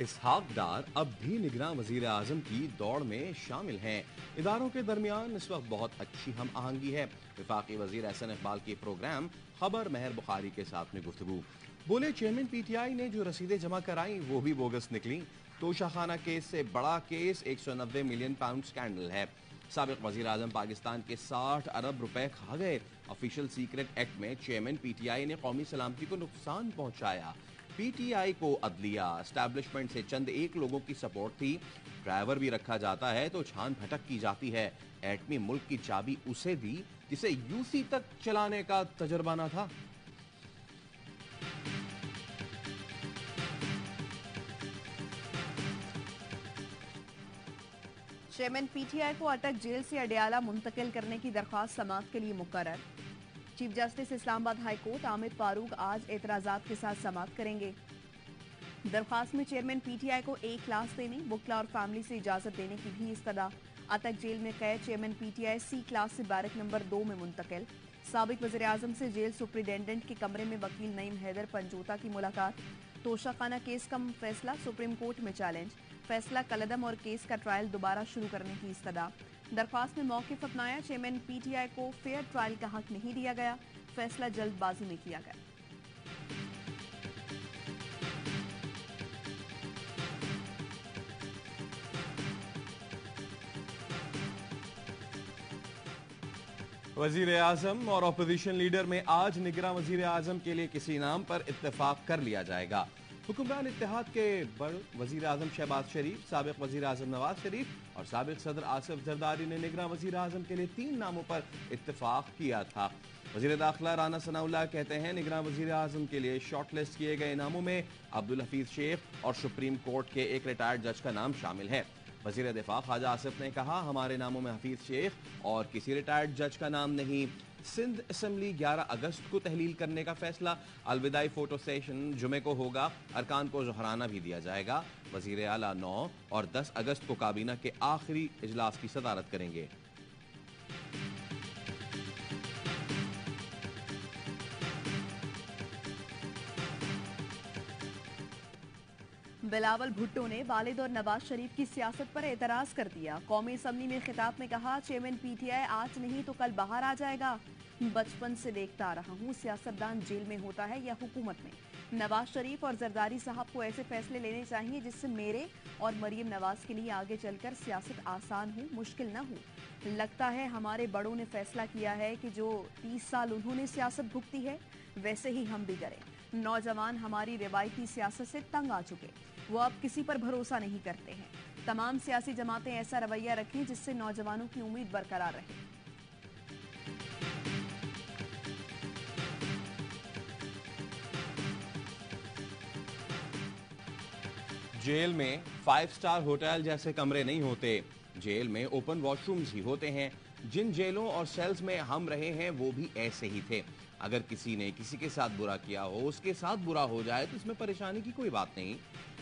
इसहाक डार अब भी निगरां वजीर आजम की दौड़ में शामिल हैं। इदारों के दरमियान इस वक्त बहुत अच्छी हम आहंगी है। वफाकी वजीर एहसन इकबाल के प्रोग्राम खबर महर बुखारी के साथ में गुफ्तगू। बोले चेयरमैन पीटीआई ने जो रसीदें जमा कराई वो भी बोगस निकली। तोशाखाना केस से बड़ा केस 190 मिलियन पाउंड स्कैंडल है। साबिक वजीर आजम पाकिस्तान के 60 अरब रुपए खा गए। ऑफिशियल सीक्रेट एक्ट में चेयरमैन पीटीआई ने कौमी सलामती को नुकसान पहुंचाया। पीटीआई को अदलिया एस्टैब्लिशमेंट से चंद एक लोगों की सपोर्ट थी। ड्राइवर भी रखा जाता है तो छान भटक की जाती है। एटमी मुल्क की चाबी उसे दी जिसे यूसी तक चलाने का तजर्बा न था। चेयरमैन पीटीआई को अटक जेल से अडयाला मुंतकिल करने की दरख्वास्त समाअत के लिए मुकर्रर। Chief justice Islamabad high court Aamir Farooq आज एतराजात के साथ समाअत करेंगे। दरख्वास्त में चेयरमैन पीटीआई को ए क्लास देने, वकला और फैमिली से इजाजत देने की भी इस्तदा। अटक जेल में कैद चेयरमैन पीटीआई सी क्लास से बैरक नंबर 2 में मुंतकिल। साबिक वज़ीर आज़म से जेल सुप्रिंटेंडेंट के कमरे में वकील नईम हैदर पंजोता की मुलाकात। तोशाखाना केस का फैसला सुप्रीम कोर्ट में चैलेंज। फैसला कलदम और केस का ट्रायल दोबारा शुरू करने की इस्तदा। दरख्वास्त में मौक़िफ़ अपनाया, चेयरमैन पीटीआई को फेयर ट्रायल का हक नहीं दिया गया। फैसला जल्दबाजी में किया गया। वजीर आजम और अपोजिशन लीडर में आज निगरां वजीर आजम के लिए किसी नाम पर इत्तेफाक कर लिया जाएगा। हुक्मरान इत्तेहाद के बड़ वजीर आजम शहबाज शरीफ, साबिक वजीर आजम नवाज शरीफ और साबिक सदर आसिफ जरदारी ने निगरां वजीर आजम के लिए 3 नामों पर इत्तेफाक किया था। वजीर दाखिला राना सनाउल्लाह कहते हैं निगरां वजीर आजम के लिए शॉर्टलिस्ट किए गए नामों में अब्दुल हफीज शेख और सुप्रीम कोर्ट के एक रिटायर्ड जज का नाम शामिल है। वजीर दिफा ख्वाजा आसिफ ने कहा हमारे नामों में हफीज शेख और किसी रिटायर्ड जज का नाम नहीं। सिंध असेंबली 11 अगस्त को तहलील करने का फैसला। अलविदाई फोटो सेशन जुमे को होगा। अरकान को जोहराना भी दिया जाएगा। वजीर आला 9 और 10 अगस्त को काबीना के आखिरी इजलास की सदारत करेंगे। बिलावल भुट्टो ने वालिद और नवाज शरीफ की सियासत पर एतराज कर दिया। कौमी असम्बली में खिताब में कहा चेयरमैन पीटीआई आज नहीं तो कल बाहर आ जाएगा। बचपन से देखता आ रहा हूँ सियासतदान जेल में होता है या हुकूमत में। नवाज शरीफ और जरदारी साहब को ऐसे फैसले लेने चाहिए जिससे मेरे और मरियम नवाज के लिए आगे चलकर सियासत आसान हो, मुश्किल न हो। लगता है हमारे बड़ों ने फैसला किया है कि जो 30 साल उन्होंने सियासत भुगती है वैसे ही हम भी करें। नौजवान हमारी रिवायती सियासत से तंग आ चुके, वो अब किसी पर भरोसा नहीं करते हैं। तमाम सियासी जमातें ऐसा रवैया रखें जिससे नौजवानों की उम्मीद बरकरार रहे। जेल में 5 स्टार होटल जैसे कमरे नहीं होते। जेल में ओपन वॉशरूम्स ही होते हैं। जिन जेलों और सेल्स में हम रहे हैं वो भी ऐसे ही थे। अगर किसी ने किसी के साथ बुरा किया हो, उसके साथ बुरा हो जाए तो इसमें परेशानी की कोई बात नहीं।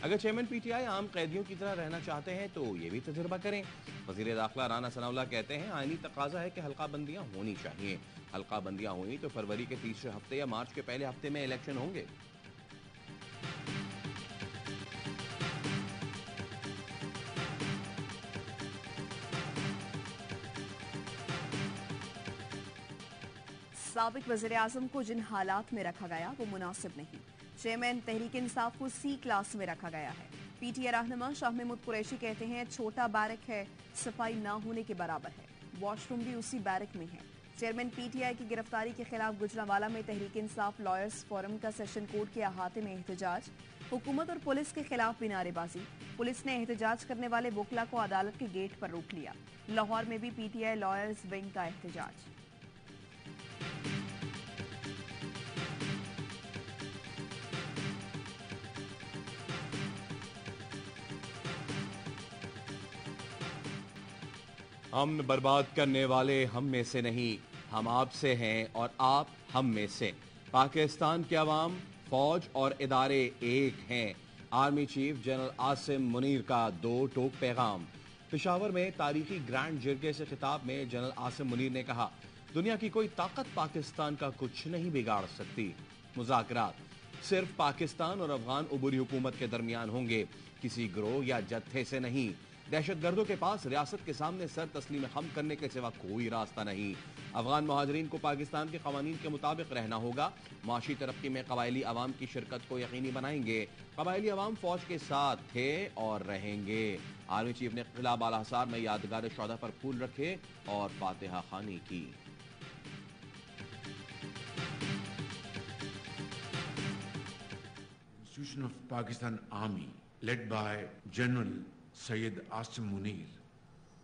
अगर चेयरमैन पीटीआई आम कैदियों की तरह रहना चाहते हैं तो ये भी तजुर्बा करें। वजीर दाखिला राना सनाउल्लाह कहते हैं आईनी तकाजा है कि हल्का बंदियां होनी चाहिए। हल्का बंदियां हुई तो फरवरी के तीसरे हफ्ते या मार्च के पहले हफ्ते में इलेक्शन होंगे। साबिक वज़ीर आज़म को जिन हालात में रखा गया वो मुनासिब नहीं। चेयरमैन तहरीक इंसाफ को सी क्लास में रखा गया है। पीटीआई रहनुमा शाह महमूद कुरैशी कहते हैं छोटा बैरक है, सफाई ना होने के बराबर है। वॉशरूम भी उसी बैरक में है। चेयरमैन पीटीआई की गिरफ्तारी के खिलाफ गुजरांवाला में तहरीक इंसाफ लॉयर्स फोरम का सेशन कोर्ट के अहाते में एहतजाज। हुकूमत और पुलिस के खिलाफ भी नारेबाजी। पुलिस ने एहतजाज करने वाले वकला को अदालत के गेट पर रोक लिया। लाहौर में भी पीटीआई लॉयर्स विंग का एहतजाज। हम बर्बाद करने वाले हम में से नहीं, हम आपसे हैं और आप हम में से। पाकिस्तान के अवाम, फौज और इदारे एक हैं। Army chief general Asim Munir का 2 टोक पैगाम। पेशावर में तारीखी ग्रैंड जिरगे से खिताब में जनरल आसिम मुनीर ने कहा दुनिया की कोई ताकत पाकिस्तान का कुछ नहीं बिगाड़ सकती। मुज़ाकरात। सिर्फ पाकिस्तान और अफगान उबूरी हुकूमत के दरमियान होंगे, किसी गिरोह या जत्थे से नहीं। दहशतगर्दों के पास रियासत के सामने सर तस्लीम खम करने के सिवा कोई रास्ता नहीं। अफगान महाजरीन को पाकिस्तान के कवानीन के मुताबिक रहना होगा। माशी तरक्की में कबायली अवाम की शिरकत को यकीनी बनाएंगे। कबायली अवाम फौज के साथ थे और रहेंगे। आर्मी चीफ ने किला बाला हिसार में यादगार शौदा पर फूल रखे और फातिहा खानी की। Institution of Pakistan Army, led by General Syed Asim Munir,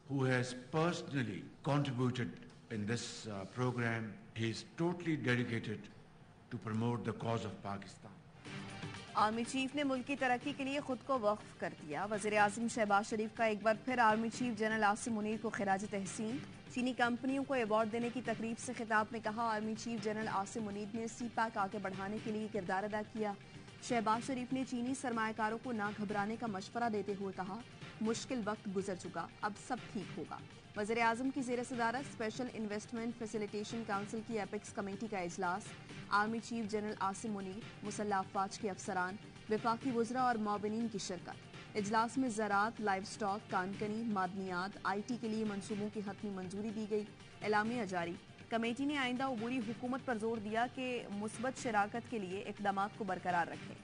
who has personally contributed in this program. He is totally dedicated to promote the cause of Pakistan. Army chief ने मुल्क की तरक्की के लिए खुद को वक्फ कर दिया। वज़ीर आज़म शहबाज शरीफ का एक बार फिर army chief general Asim Munir को खिराज तहसीन। चीनी कंपनियों को अवार्ड देने की तकरीब से खिताब में कहा, army chief general Asim Munir ने CPAC आगे बढ़ाने के लिए किरदार अदा किया। शहबाज शरीफ ने चीनी सरमायाकारों को ना घबराने का मशवरा देते हुए कहा, मुश्किल वक्त गुजर चुका, अब सब ठीक होगा। वज़ीर आज़म की ज़ेर सदारत स्पेशल इन्वेस्टमेंट फैसिलिटेशन काउंसिल की एपिक्स कमेटी का इजलास। Army chief general Asim Munir, मुसल्लह अफवाज के अफसरान, वफाकी वज़रा और मोबिनीन की शिरकत। इजलास में ज़राअत, लाइव स्टॉक, कानकनी, मादनियात, IT के लिए मनसूबों की हतमी मंजूरी दी गई। एलामिया जारी। कमेटी ने आइंदा उबूरी हुकूमत पर जोर दिया कि मुस्बत शराकत के लिए इक़दामात को बरकरार रखें।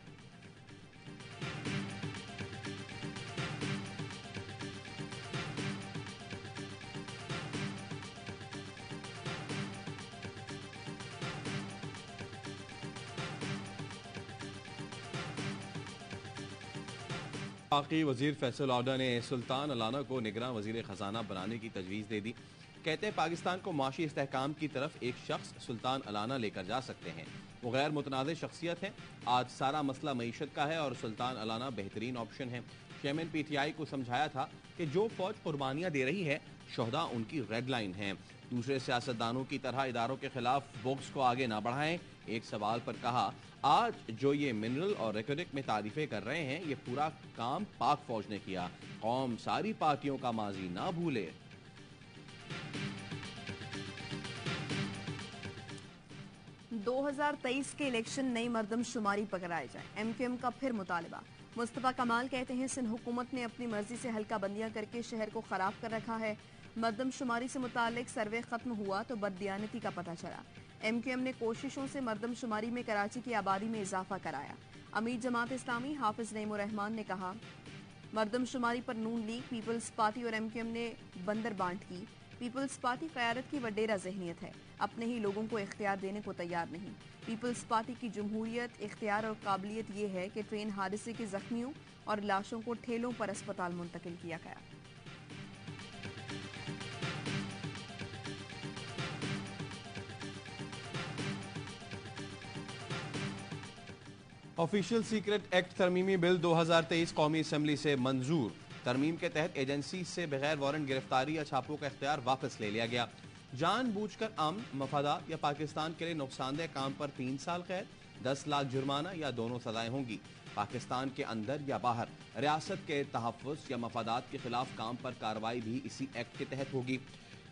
वफाकी वजीर फैसल औडा ने सुल्तान अलाना को निगरान वजीर खजाना बनाने की तजवीज़ दे दी। कहते हैं पाकिस्तान को माशी इस्तेहकाम की तरफ एक शख्स सुल्तान अलाना लेकर जा सकते हैं। वो गैर मुतनाज़ शख्सियत है। आज सारा मसला मईशत का है और सुल्तान अलाना बेहतरीन ऑप्शन है। चेयरमैन PTI को समझाया था कि जो फौज कुर्बानियाँ दे रही है, शोहदा उनकी रेड लाइन है। दूसरे सियासतदानों की तरह इदारों के खिलाफ बोक्स को आगे ना बढ़ाएं। एक सवाल पर कहा, आज जो ये मिनरल और रिकॉर्डिक में तारीफें कर रहे हैं, ये पूरा काम पाक फौज ने किया। कौम सारी पार्टियों का माजी ना भूले। 2023 के इलेक्शन नई मर्दमशुमारी पर कराए जाए, MQM का फिर मुतालबा। मुस्तफा कमाल कहते हैं, सिंध हुकूमत ने अपनी मर्जी से हल्का बंदियां करके शहर को खराब कर रखा है। मर्दमशुमारी से मुतालिक सर्वे खत्म हुआ तो बददियानती का पता चला। MQM ने कोशिशों से मर्दमशुमारी में कराची की आबादी में इजाफा कराया। अमीर जमात इस्लामी हाफिज नईमुर रहमान ने कहा, मर्दमशुमारी पर नून लीग, पीपल्स पार्टी और MQM ने बंदर बांट की। पीपल्स पार्टी क़यादत की वडेरा जहनियत है, अपने ही लोगों को इख्तियार देने को तैयार नहीं। पीपल्स पार्टी की जमहूरियत, इख्तियार और काबिलियत ये है कि ट्रेन हादसे के जख्मियों और लाशों को ठेलों पर अस्पताल मुंतकिल किया गया। ऑफिशियल सीक्रेट एक्ट तरमीमी बिल 2023 कौमी असम्बली से मंजूर। तरमीम के तहत एजेंसी से बगैर वारंट गिरफ्तारी या छापों का इख्तियार वापस ले लिया गया। जानबूझकर अमन मफादात या पाकिस्तान के लिए नुकसानदेह काम पर 3 साल कैद, 10 लाख जुर्माना या दोनों सजाएं होंगी। पाकिस्तान के अंदर या बाहर रियासत के तहफ़्फ़ुज़ या मफादात के खिलाफ काम पर कार्रवाई भी इसी एक्ट के तहत होगी।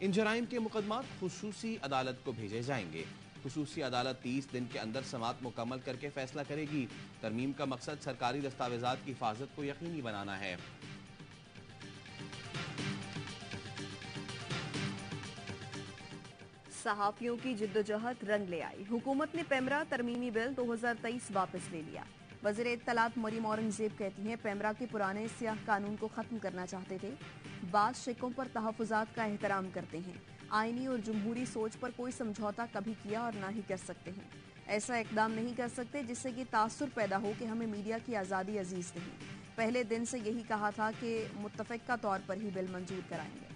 इन जराइम के मुकदमात खुसूसी अदालत को भेजे जाएंगे। खुसूसी अदालत 30 दिन के अंदर समाअत मुकम्मल करके फैसला करेगी। तरमीम का मकसद सरकारी दस्तावेजात की हिफाजत को यकीनी बनाना है। सहाफियों की जिद्दोजहद रंग ले आई। हुकूमत ने पेमरा तरमीमी बिल 2023 वापस ले लिया। वज़ीर इत्तलात मरियम औरंगजेब कहती हैं, पेमरा के पुराने स्याह कानून को खत्म करना चाहते थे। बाज़ शिकों पर तहफ़्फ़ुज़ात का एहतराम करते हैं। आईनी और जमहूरी सोच पर कोई समझौता कभी किया और ना ही कर सकते हैं। ऐसा इकदाम नहीं कर सकते जिससे कि तासुर पैदा हो कि हमें मीडिया की आज़ादी अजीज़ नहीं। पहले दिन से यही कहा था कि मुत्तफ़िक़ा तौर पर ही बिल मंजूर कराएंगे।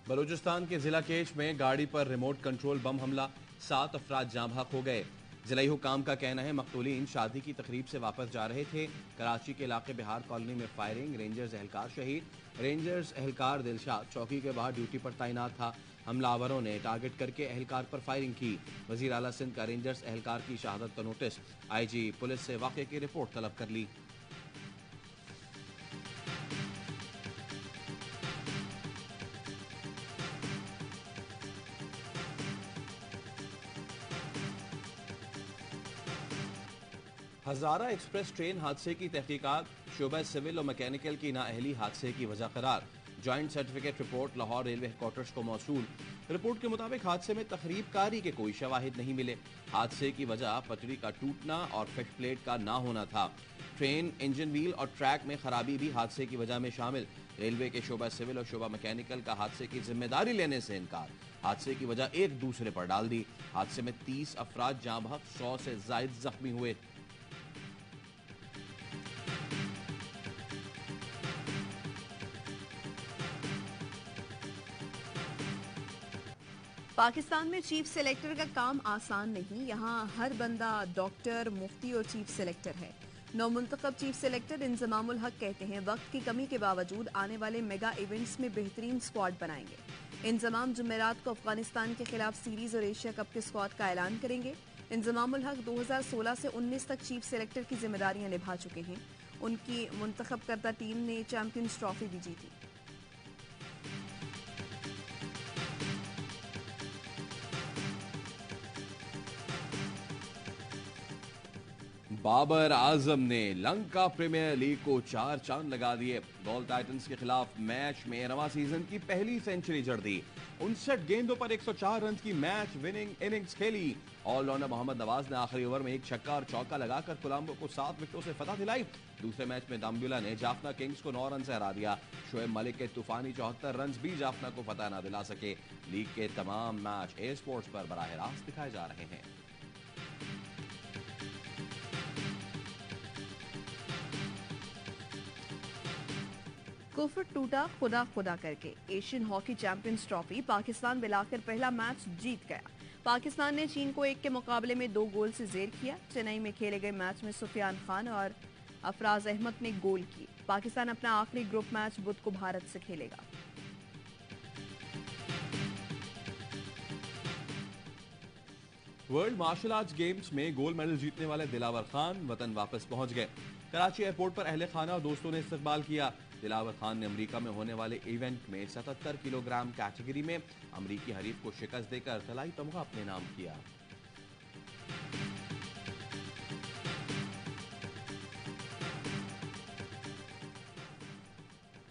बलूचिस्तान के जिला केच में गाड़ी पर रिमोट कंट्रोल बम हमला, 7 अफराद जाँ बहक हो गए। जिलाई हुकाम का कहना है मकतूलीन शादी की तकरीब से वापस जा रहे थे। कराची के इलाके बिहार कॉलोनी में फायरिंग, रेंजर्स एहलकार शहीद। रेंजर्स एहलकार दिलशाद चौकी के बाहर ड्यूटी पर तैनात था। हमलावरों ने टारगेट करके एहलकार पर फायरिंग की। वजीर आला सिंध का रेंजर्स एहलकार की शहादत का नोटिस। IG पुलिस से वाक़े की रिपोर्ट तलब कर ली। हजारा एक्सप्रेस ट्रेन हादसे की तहकीकात, शोबा सिविल और मैकेनिकल की नाअहली हादसे की वजह करार। Joint certificate report Lahore railway headquarters को मौसूल। रिपोर्ट के मुताबिक हादसे में तखरीबकारी के कोई शवाहिद नहीं मिले। हादसे की वजह पटरी का टूटना और फिश प्लेट का ना होना था। ट्रेन, इंजन व्हील और ट्रैक में खराबी भी हादसे की वजह में शामिल। रेलवे के शोबा सिविल और शोबा मैकेनिकल का हादसे की जिम्मेदारी लेने से इनकार। हादसे की वजह एक दूसरे पर डाल दी। हादसे में 30 अफराद जाँ बहक, 100 से जायद जख्मी हुए। पाकिस्तान में चीफ सेलेक्टर का काम आसान नहीं। यहाँ हर बंदा डॉक्टर, मुफ्ती और चीफ सेलेक्टर है। नौमुंतखब चीफ सेलेक्टर इंजमामुल हक कहते हैं वक्त की कमी के बावजूद आने वाले मेगा इवेंट्स में बेहतरीन स्क्वाड बनाएंगे। इंजमाम जुमेरात को अफगानिस्तान के खिलाफ सीरीज और एशिया कप के स्क्वाड का ऐलान करेंगे। इंजमामुल हक 2016 से 19 तक चीफ सेलेक्टर की जिम्मेदारियां निभा चुके हैं। उनकी मुंतखब करदा टीम ने चैंपियंस ट्रॉफी भी जीती। बाबर आजम ने लंका प्रीमियर लीग को 4 चांद लगा दिए। गोल टाइटंस के खिलाफ मैच में रवा सीजन की पहली सेंचुरी जड़ दी। 59 गेंदों पर 104 रन की मैच विनिंग इनिंग्स खेली। ऑलराउंडर मोहम्मद नवाज ने आखिरी ओवर में एक छक्का और चौका लगाकर कोलंबो को 7 विकेटों से फतह दिलाई। दूसरे मैच में दाम्बुला ने जाफना किंग्स को 9 रन से हरा दिया। शोएब मलिक के तूफानी 74 रन भी जाफना को फतह न दिला सके। लीग के तमाम मैच ए स्पोर्ट्स पर बराह रास्त दिखाए जा रहे हैं। कुफर टूटा खुदा खुदा करके। Asian hockey champions trophy Pakistan मिलाकर पहला मैच जीत गया। पाकिस्तान ने चीन को 1 के मुकाबले में 2 गोल से जेर किया। चेन्नई में खेले गए मैच में सुफियान खान और अफराज अहमद ने गोल किए। पाकिस्तान अपना आखिरी ग्रुप मैच बुध को भारत से खेलेगा। वर्ल्ड मार्शल आर्ट्स गेम्स में गोल्ड मेडल जीतने वाले दिलावर खान वतन वापस पहुंच गए। कराची एयरपोर्ट पर अहले खाना और दोस्तों ने इस्तकबाल किया। दिलावर खान ने अमेरिका में होने वाले इवेंट में 77 किलोग्राम कैटेगरी में अमेरिकी हरीफ को शिकस्त देकर तलाई तमगा अपने नाम किया।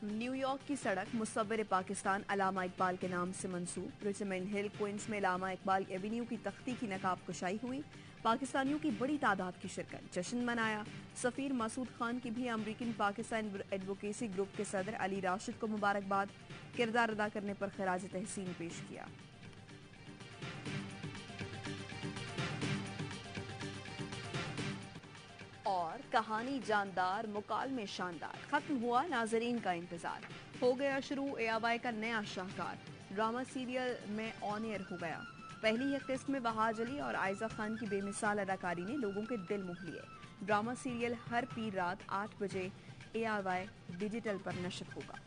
न्यूयॉर्क की सड़क मुसव्विर पाकिस्तान अलामा इकबाल के नाम से मंसूब। रिचमंड हिल क्वींस में अलामा इकबाल एवेन्यू की तख्ती की नकाब कुशाई हुई। पाकिस्तानियों की बड़ी तादाद की शिरकत, जश्न मनाया। सफीर मसूद खान की भी अमरीकन पाकिस्तान एडवोकेसी ग्रुप के सदर अली राशिद को मुबारकबाद। किरदार अदा करने पर खराज तहसीन पेश किया। और कहानी जानदार, मुकालमे शानदार। खत्म हुआ नाजरीन का इंतजार। हो गया शुरू एआवाई का नया शाहकार। ड्रामा सीरियल में ऑन एयर हो गया। पहली ही किस्त में बहार अली और आयजा खान की बेमिसाल अदाकारी ने लोगों के दिल मोह लिए। ड्रामा सीरियल हर पीर रात 8 बजे एआवाई डिजिटल पर नशर होगा।